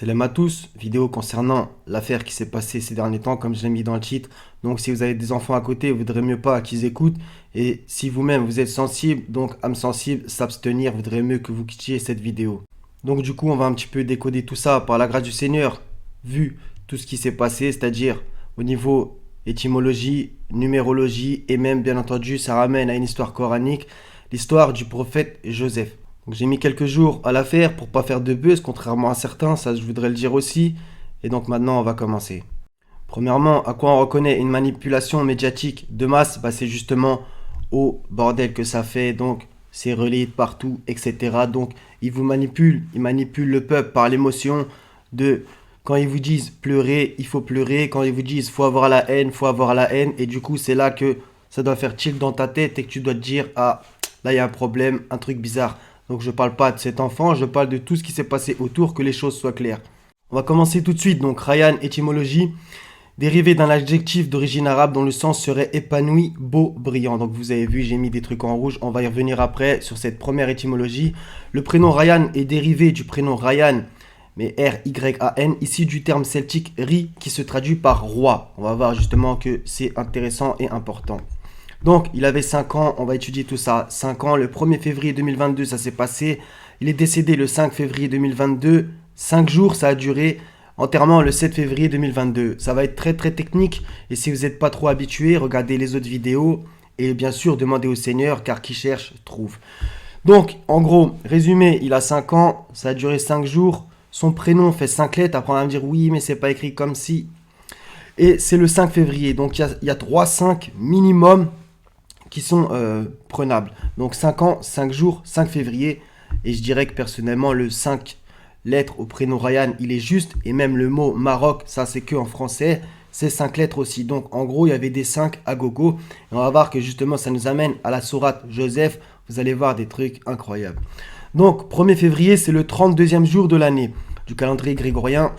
Salam à tous, vidéo concernant l'affaire qui s'est passée ces derniers temps, comme je l'ai mis dans le titre. Donc si vous avez des enfants à côté, vous voudrez mieux pas qu'ils écoutent. Et si vous-même vous êtes sensible, donc âme sensible, s'abstenir, voudrait mieux que vous quittiez cette vidéo. Donc du coup, on va un petit peu décoder tout ça par la grâce du Seigneur, vu tout ce qui s'est passé, c'est-à-dire au niveau étymologie, numérologie, et même bien entendu, ça ramène à une histoire coranique, l'histoire du prophète Joseph. Donc j'ai mis quelques jours à la faire pour pas faire de buzz, contrairement à certains, ça je voudrais le dire aussi. Et donc maintenant on va commencer. Premièrement, à quoi on reconnaît une manipulation médiatique de masse? C'est justement au bordel que ça fait, donc c'est relayé de partout, etc. Donc ils vous manipulent, ils manipulent le peuple par l'émotion de quand ils vous disent pleurer, il faut pleurer, quand ils vous disent faut avoir la haine, faut avoir la haine, et du coup c'est là que ça doit faire tilt dans ta tête et que tu dois te dire ah là il y a un problème, un truc bizarre. Donc je parle pas de cet enfant, je parle de tout ce qui s'est passé autour, que les choses soient claires. On va commencer tout de suite. Donc Rayyan, étymologie, dérivé d'un adjectif d'origine arabe dont le sens serait épanoui, beau, brillant. Donc vous avez vu, j'ai mis des trucs en rouge, on va y revenir après sur cette première étymologie. Le prénom Rayyan est dérivé du prénom Ryan, mais R-Y-A-N, issu du terme celtique ri, qui se traduit par roi. On va voir justement que c'est intéressant et important. Donc, il avait 5 ans, on va étudier tout ça. 5 ans, le 1er février 2022, ça s'est passé. Il est décédé le 5 février 2022. 5 jours, ça a duré. Enterrement le 7 février 2022. Ça va être très très technique. Et si vous n'êtes pas trop habitué, regardez les autres vidéos. Et bien sûr, demandez au Seigneur, car qui cherche, trouve. Donc, en gros, résumé, il a 5 ans, ça a duré 5 jours. Son prénom fait 5 lettres. Après, on va me dire, oui, mais c'est pas écrit comme si. Et c'est le 5 février. Donc, il y a 3 5 minimum qui sont prenables. Donc 5 ans, 5 jours, 5 février. Et je dirais que personnellement, le 5 lettres au prénom Rayyan, il est juste. Et même le mot Maroc, ça c'est que en français, c'est 5 lettres aussi. Donc en gros, il y avait des 5 à gogo. Et on va voir que justement, ça nous amène à la sourate Joseph. Vous allez voir des trucs incroyables. Donc 1er février, c'est le 32e jour de l'année du calendrier grégorien.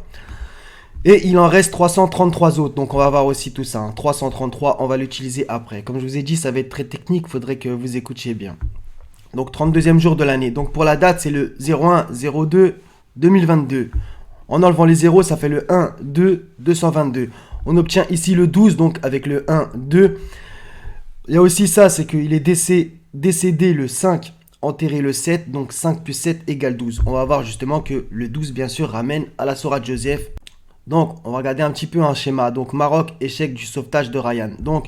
Et il en reste 333 autres, donc on va voir aussi tout ça. 333, on va l'utiliser après. Comme je vous ai dit, ça va être très technique, il faudrait que vous écoutiez bien. Donc 32e jour de l'année. Donc pour la date, c'est le 01-02-2022. En enlevant les 0, ça fait le 1-2-222. On obtient ici le 12, donc avec le 1-2. Il y a aussi ça, c'est qu'il est décédé le 5, enterré le 7, donc 5 plus 7 égale 12. On va voir justement que le 12, bien sûr, ramène à la sourate Joseph. Donc, on va regarder un petit peu un schéma. Donc, Maroc, échec du sauvetage de Rayyan. Donc,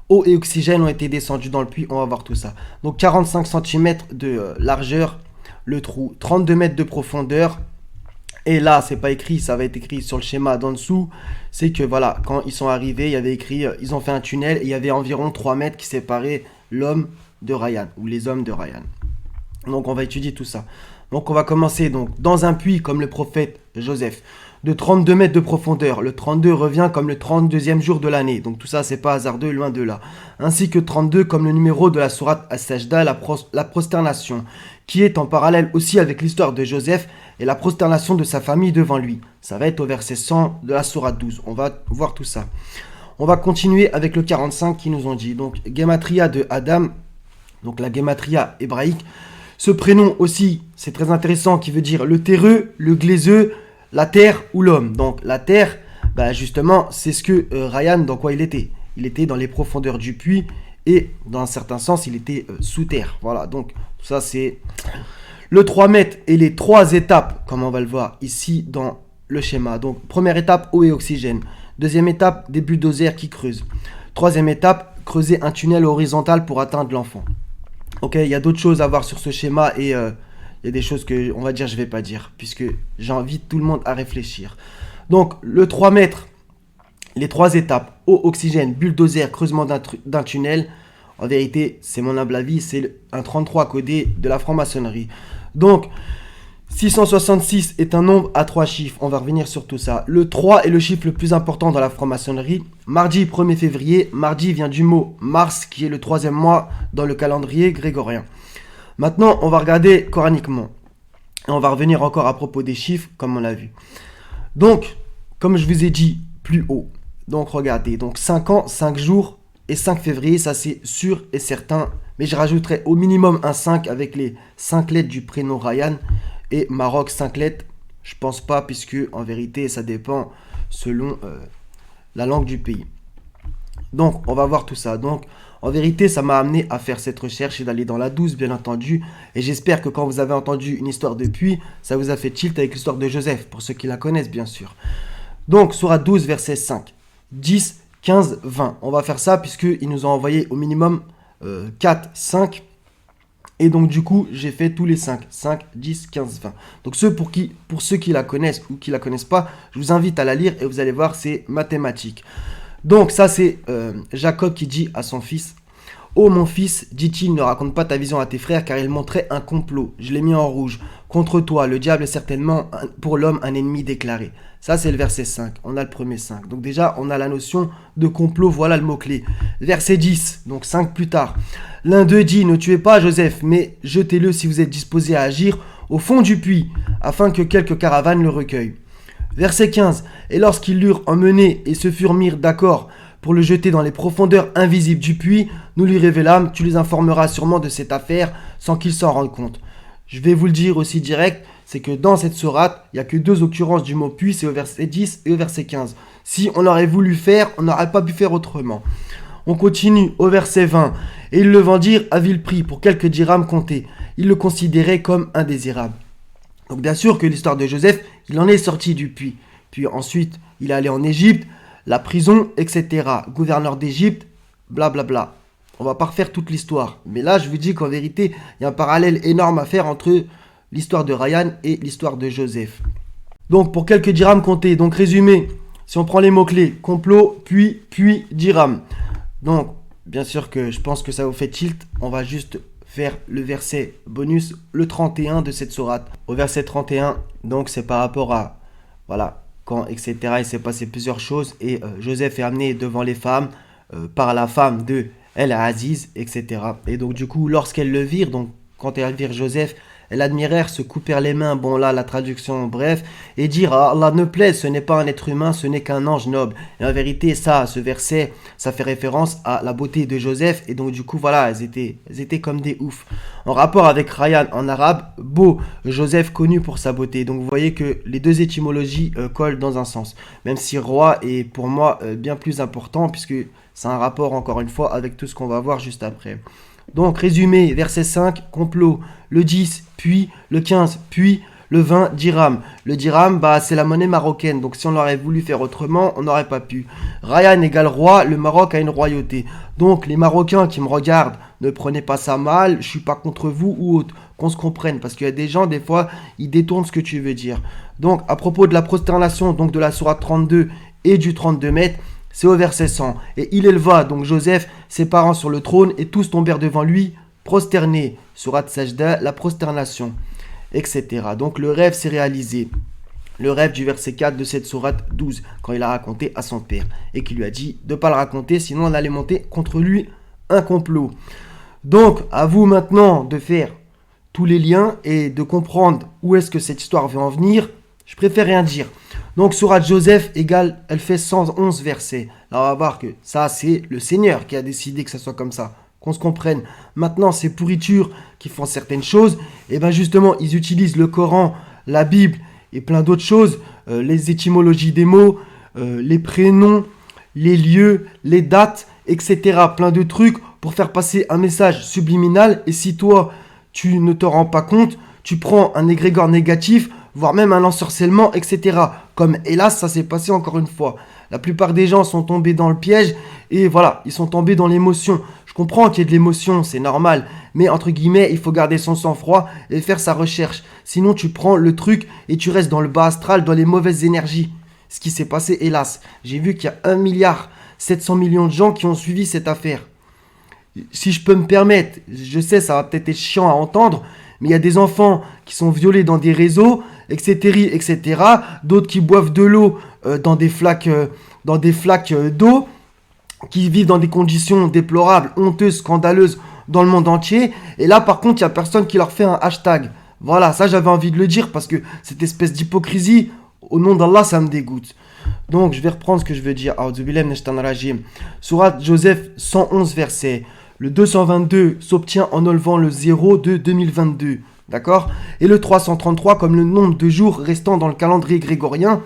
eau et oxygène ont été descendus dans le puits. On va voir tout ça. Donc, 45 cm de largeur, le trou. 32 mètres de profondeur. Et là, c'est pas écrit, ça va être écrit sur le schéma d'en dessous. C'est que voilà, quand ils sont arrivés, il y avait écrit, ils ont fait un tunnel et il y avait environ 3 mètres qui séparaient l'homme de Rayyan, ou les hommes de Rayyan. Donc, on va étudier tout ça. Donc, on va commencer donc dans un puits comme le prophète Joseph, de 32 mètres de profondeur. Le 32 revient comme le 32e jour de l'année. Donc tout ça, c'est pas hasardeux, loin de là. Ainsi que 32 comme le numéro de la sourate As-Sajda, la prosternation, qui est en parallèle aussi avec l'histoire de Joseph et la prosternation de sa famille devant lui. Ça va être au verset 100 de la sourate 12. On va voir tout ça. On va continuer avec le 45 qui nous ont dit. Donc, Gematria de Adam, donc la Gematria hébraïque. Ce prénom aussi, c'est très intéressant, qui veut dire le terreux, le glaiseux, la terre ou l'homme. Donc la terre, justement, c'est ce que Rayyan, dans quoi il était. Il était dans les profondeurs du puits et dans un certain sens, il était sous terre. Voilà, donc tout ça c'est le 3 mètres et les 3 étapes, comme on va le voir ici dans le schéma. Donc première étape, eau et oxygène. Deuxième étape, des bulldozers qui creusent. Troisième étape, creuser un tunnel horizontal pour atteindre l'enfant. Ok, il y a d'autres choses à voir sur ce schéma et il y a des choses que, on va dire, je ne vais pas dire, puisque j'invite tout le monde à réfléchir. Donc, le 3 mètres, les 3 étapes, eau, oxygène, bulldozer, creusement d'un tunnel. En vérité, c'est mon humble avis, c'est un 33 codé de la franc-maçonnerie. Donc, 666 est un nombre à 3 chiffres. On va revenir sur tout ça. Le 3 est le chiffre le plus important dans la franc-maçonnerie. Mardi 1er février, mardi vient du mot mars, qui est le 3e mois dans le calendrier grégorien. Maintenant, on va regarder coraniquement. Et on va revenir encore à propos des chiffres, comme on l'a vu. Donc, comme je vous ai dit plus haut, donc regardez, donc 5 ans, 5 jours et 5 février, ça c'est sûr et certain. Mais je rajouterai au minimum un 5 avec les 5 lettres du prénom Rayyan et Maroc 5 lettres Je pense pas, puisque en vérité, ça dépend selon la langue du pays. Donc, on va voir tout ça. Donc, en vérité, ça m'a amené à faire cette recherche et d'aller dans la 12, bien entendu. Et j'espère que quand vous avez entendu une histoire de puits, ça vous a fait tilt avec l'histoire de Joseph, pour ceux qui la connaissent, bien sûr. Donc, sourate 12, verset 5, 10, 15, 20. On va faire ça puisqu'ils nous ont envoyé au minimum 4, 5. Et donc, du coup, j'ai fait tous les 5. 5, 10, 15, 20. Donc, pour ceux qui la connaissent ou qui la connaissent pas, je vous invite à la lire et vous allez voir, c'est mathématique. Donc, ça, c'est Jacob qui dit à son fils: Oh mon fils, dit-il, ne raconte pas ta vision à tes frères, car ils montraient un complot. Je l'ai mis en rouge. Contre toi, le diable est certainement pour l'homme un ennemi déclaré. Ça, c'est le verset 5. On a le premier 5. Donc déjà, on a la notion de complot. Voilà le mot-clé. Verset 10, donc 5 plus tard. L'un d'eux dit: Ne tuez pas Joseph, mais jetez-le si vous êtes disposé à agir au fond du puits, afin que quelques caravanes le recueillent. Verset 15. Et lorsqu'ils l'eurent emmené et se furent mis d'accord pour le jeter dans les profondeurs invisibles du puits, nous lui révélâmes: Tu les informeras sûrement de cette affaire sans qu'ils s'en rendent compte. Je vais vous le dire aussi direct, c'est que dans cette sourate, il n'y a que 2 occurrences du mot puits, c'est au verset 10 et au verset 15. Si on aurait voulu faire, on n'aurait pas pu faire autrement. On continue au verset 20. Et ils le vendirent à vil prix pour quelques dirhams comptés. Ils le considéraient comme indésirable. Donc bien sûr que l'histoire de Joseph, il en est sorti du puits. Puis ensuite, il est allé en Égypte, la prison, etc. Gouverneur d'Égypte, blablabla. On va pas refaire toute l'histoire. Mais là, je vous dis qu'en vérité, il y a un parallèle énorme à faire entre l'histoire de Ryan et l'histoire de Joseph. Donc, pour quelques dirhams comptés. Donc, résumé, si on prend les mots-clés, complot, puis dirham. Donc, bien sûr que je pense que ça vous fait tilt. On va juste faire le verset bonus, le 31 de cette sourate. Au verset 31, donc c'est par rapport à, voilà, quand, etc. Il s'est passé plusieurs choses et Joseph est amené devant les femmes par la femme de El-Aziz, etc. Et donc du coup, lorsqu'elles le virent, donc quand elles virent Joseph, elles admirèrent, se coupèrent les mains, bon là la traduction bref, et dire: ah, Allah ne plaise, ce n'est pas un être humain, ce n'est qu'un ange noble. Et en vérité, ça, ce verset, ça fait référence à la beauté de Joseph, et donc du coup voilà, elles étaient comme des oufs. En rapport avec Ryan en arabe, beau, Joseph connu pour sa beauté. Donc vous voyez que les 2 étymologies collent dans un sens. Même si roi est pour moi bien plus important, puisque c'est un rapport encore une fois avec tout ce qu'on va voir juste après. Donc, résumé, verset 5, complot, le 10, puis, le 15, puis, le 20, dirham. Le dirham, c'est la monnaie marocaine, donc si on aurait voulu faire autrement, on n'aurait pas pu. Ryan égale roi, le Maroc a une royauté. Donc, les Marocains qui me regardent, ne prenez pas ça mal, je suis pas contre vous ou autre, qu'on se comprenne, parce qu'il y a des gens, des fois, ils détournent ce que tu veux dire. Donc, à propos de la prosternation, donc de la sourate 32 et du 32 mètres, c'est au verset 100. Et il éleva donc Joseph, ses parents sur le trône, et tous tombèrent devant lui, prosternés. Sourate Sajda, la prosternation, etc. Donc le rêve s'est réalisé. Le rêve du verset 4 de cette sourate 12, quand il a raconté à son père, et qui lui a dit de ne pas le raconter, sinon on allait monter contre lui un complot. Donc, à vous maintenant de faire tous les liens et de comprendre où est-ce que cette histoire veut en venir. Je préfère rien dire. Donc, sourate Joseph égale, elle fait 111 versets. Là, on va voir que ça, c'est le Seigneur qui a décidé que ça soit comme ça. Qu'on se comprenne. Maintenant, ces pourritures qui font certaines choses, et bien justement, ils utilisent le Coran, la Bible et plein d'autres choses, les étymologies des mots, les prénoms, les lieux, les dates, etc. Plein de trucs pour faire passer un message subliminal. Et si toi, tu ne te rends pas compte, tu prends un égrégore négatif, voire même un ensorcellement, etc. Comme hélas, ça s'est passé encore une fois. La plupart des gens sont tombés dans le piège et voilà, ils sont tombés dans l'émotion. Je comprends qu'il y ait de l'émotion, c'est normal. Mais entre guillemets, il faut garder son sang-froid et faire sa recherche. Sinon, tu prends le truc et tu restes dans le bas astral, dans les mauvaises énergies. Ce qui s'est passé, hélas. J'ai vu qu'il y a 1,7 milliard de gens qui ont suivi cette affaire. Si je peux me permettre, je sais, ça va peut-être être chiant à entendre, mais il y a des enfants qui sont violés dans des réseaux, etc., etc. D'autres qui boivent de l'eau dans des flaques d'eau, qui vivent dans des conditions déplorables, honteuses, scandaleuses dans le monde entier. Et là, par contre, il n'y a personne qui leur fait un hashtag. Voilà, ça j'avais envie de le dire parce que cette espèce d'hypocrisie, au nom d'Allah, ça me dégoûte. Donc, je vais reprendre ce que je veux dire. Sourate Joseph, 111 versets. Le 222 s'obtient en enlevant le 0 de 2022. D'accord? Et le 333 comme le nombre de jours restant dans le calendrier grégorien,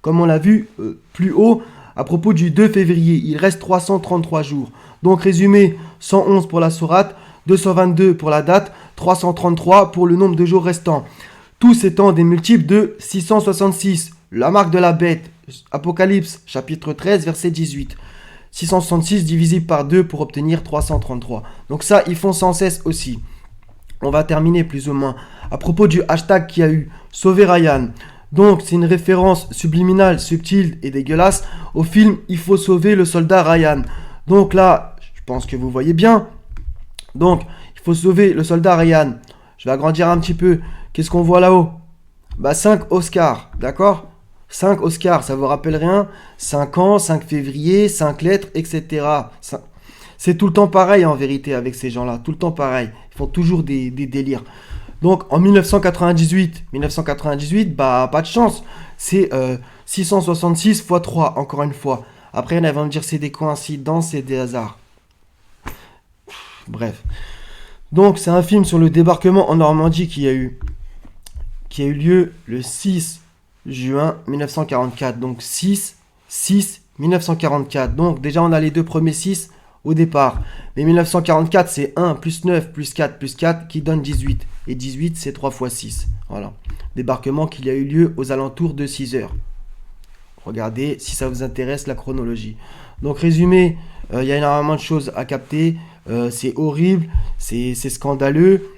comme on l'a vu plus haut à propos du 2 février. Il reste 333 jours. Donc résumé, 111 pour la sourate, 222 pour la date, 333 pour le nombre de jours restants. Tous étant des multiples de 666. La marque de la bête, Apocalypse, chapitre 13, verset 18. 666 divisé par 2 pour obtenir 333. Donc ça, ils font sans cesse aussi. On va terminer plus ou moins. À propos du hashtag qu'il y a eu, Sauver Ryan. Donc c'est une référence subliminale, subtile et dégueulasse au film Il faut sauver le soldat Ryan. Donc là, je pense que vous voyez bien. Donc, il faut sauver le soldat Ryan. Je vais agrandir un petit peu. Qu'est-ce qu'on voit là-haut? Bah 5 Oscars, d'accord? 5 Oscars, ça vous rappelle rien? 5 ans, 5 février, 5 lettres, etc. C'est tout le temps pareil en vérité avec ces gens-là. Tout le temps pareil. Ils font toujours des délires. Donc en 1998, bah pas de chance. C'est 666 x 3, encore une fois. Après, il y en a qui vont me dire c'est des coïncidences, c'est des hasards. Bref. Donc c'est un film sur le débarquement en Normandie qui a eu lieu le 6 juin 1944. Donc 1944. Donc déjà on a les deux premiers 6 au départ. Mais 1944 c'est 1 plus 9 plus 4 plus 4 qui donne 18. Et 18 c'est 3 fois 6. Voilà. Débarquement qui a eu lieu aux alentours de 6 heures. Regardez si ça vous intéresse la chronologie. Donc résumé, il y a énormément de choses à capter. C'est horrible, c'est scandaleux.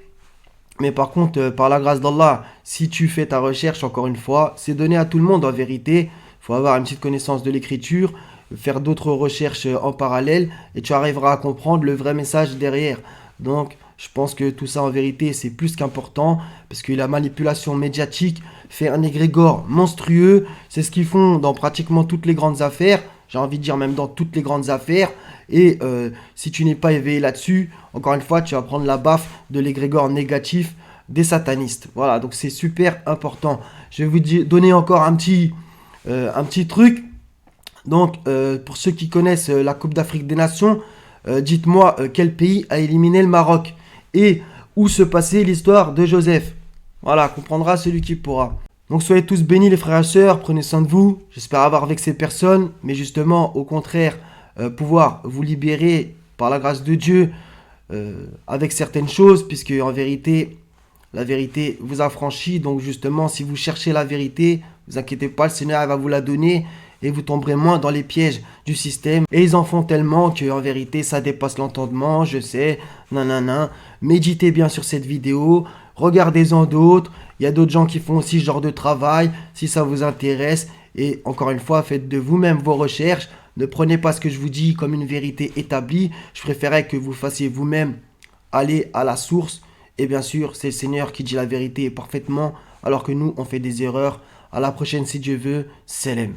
Mais par contre, par la grâce d'Allah, si tu fais ta recherche, encore une fois, c'est donné à tout le monde en vérité. Il faut avoir une petite connaissance de l'écriture, faire d'autres recherches en parallèle, et tu arriveras à comprendre le vrai message derrière. Donc, je pense que tout ça en vérité, c'est plus qu'important, parce que la manipulation médiatique fait un égrégore monstrueux. C'est ce qu'ils font dans pratiquement toutes les grandes affaires. J'ai envie de dire même dans toutes les grandes affaires. Et si tu n'es pas éveillé là-dessus, encore une fois, tu vas prendre la baffe de l'égrégore négatif des satanistes. Voilà, donc c'est super important. Je vais vous donner encore un petit truc. Donc, pour ceux qui connaissent la Coupe d'Afrique des Nations, dites-moi quel pays a éliminé le Maroc et où se passait l'histoire de Joseph. Voilà, comprendra celui qui pourra. Donc soyez tous bénis les frères et sœurs, prenez soin de vous. J'espère avoir vexé personne, mais justement, au contraire, pouvoir vous libérer par la grâce de Dieu avec certaines choses, puisque en vérité, la vérité vous affranchit. Donc justement, si vous cherchez la vérité, ne vous inquiétez pas, le Seigneur va vous la donner et vous tomberez moins dans les pièges du système. Et ils en font tellement que en vérité, ça dépasse l'entendement, je sais, nanana. Méditez bien sur cette vidéo, regardez-en d'autres. Il y a d'autres gens qui font aussi ce genre de travail, si ça vous intéresse. Et encore une fois, faites de vous-même vos recherches. Ne prenez pas ce que je vous dis comme une vérité établie. Je préférerais que vous fassiez vous-même aller à la source. Et bien sûr, c'est le Seigneur qui dit la vérité parfaitement, alors que nous, on fait des erreurs. À la prochaine si Dieu veut. Salam.